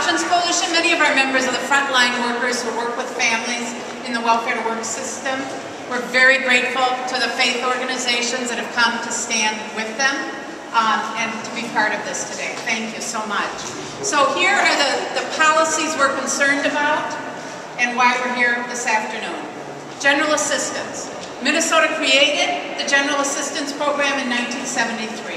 Options Coalition, many of our members are the frontline workers who work with families in the welfare to work system. We're very grateful to the faith organizations that have come to stand with them and to be part of this today. Thank you so much. So here are the policies we're concerned about and why we're here this afternoon. General assistance. Minnesota created the General Assistance Program in 1973.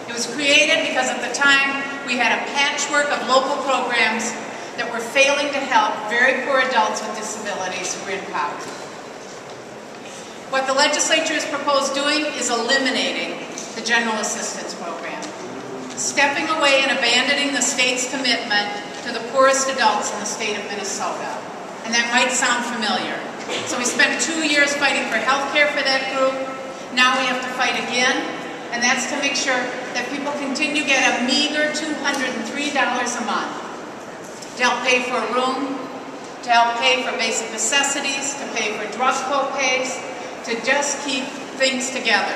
It was created because at the time we had a patchwork of local programs that were failing to help very poor adults with disabilities who were in poverty. What the legislature has proposed doing is eliminating the General Assistance Program, stepping away and abandoning the state's commitment to the poorest adults in the state of Minnesota. And that might sound familiar. So we spent 2 years fighting for health care for that group. Now we have to fight again, and that's to make sure that people continue to get a meager $203 a month to help pay for a room, to help pay for basic necessities, to pay for drug co-pays, to just keep things together.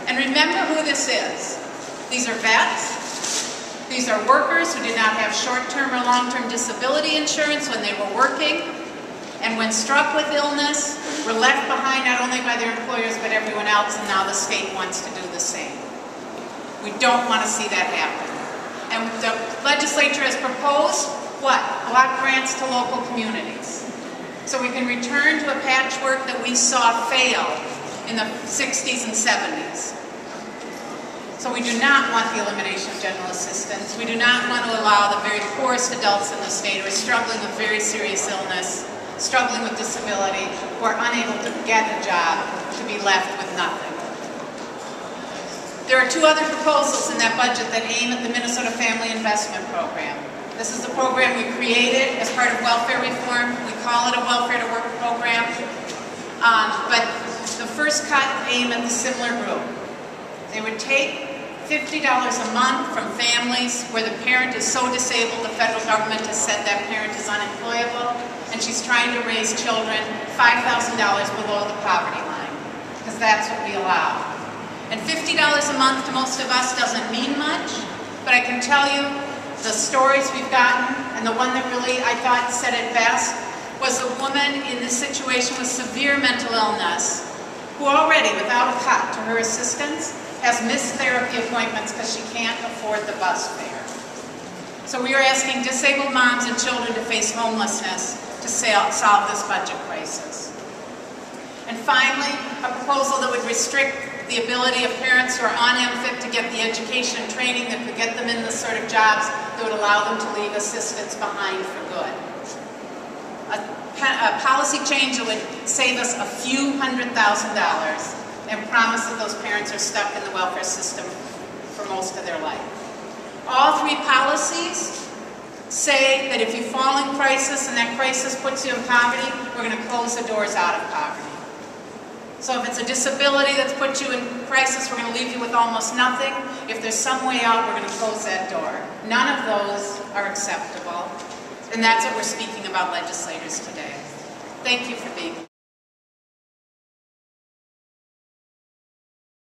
And remember who this is. These are vets. These are workers who did not have short-term or long-term disability insurance when they were working, and when struck with illness, were left behind not only by their employers but everyone else, and now the state wants to do the same. We don't want to see that happen. And the legislature has proposed, what? Block grants to local communities. So we can return to a patchwork that we saw fail in the 60s and 70s. So we do not want the elimination of general assistance. We do not want to allow the very poorest adults in the state who are struggling with very serious illness, struggling with disability, who are unable to get a job, to be left with nothing. There are two other proposals in that budget that aim at the Minnesota Family Investment Program. This is the program we created as part of welfare reform. We call it a welfare to work program. But the first cut aimed at the similar group. They would take $50 a month from families where the parent is so disabled the federal government has said that parent is unemployable, and she's trying to raise children $5,000 below the poverty line, because that's what we allow. And $50 a month to most of us doesn't mean much, but I can tell you the stories we've gotten, and the one that really, I thought, said it best, was a woman in this situation with severe mental illness, who already, without a cut to her assistance, has missed therapy appointments because she can't afford the bus fare. So we are asking disabled moms and children to face homelessness to solve this budget crisis. And finally, a proposal that would restrict the ability of parents who are on MFIP to get the education and training that could get them in the sort of jobs that would allow them to leave assistance behind for good. A policy change that would save us a few $100,000 and promise that those parents are stuck in the welfare system for most of their life. All three policies say that if you fall in crisis and that crisis puts you in poverty, we're going to close the doors out of poverty. So if it's a disability that's put you in crisis, we're going to leave you with almost nothing. If there's some way out, we're going to close that door. None of those are acceptable. And that's what we're speaking about, legislators, today. Thank you for being here.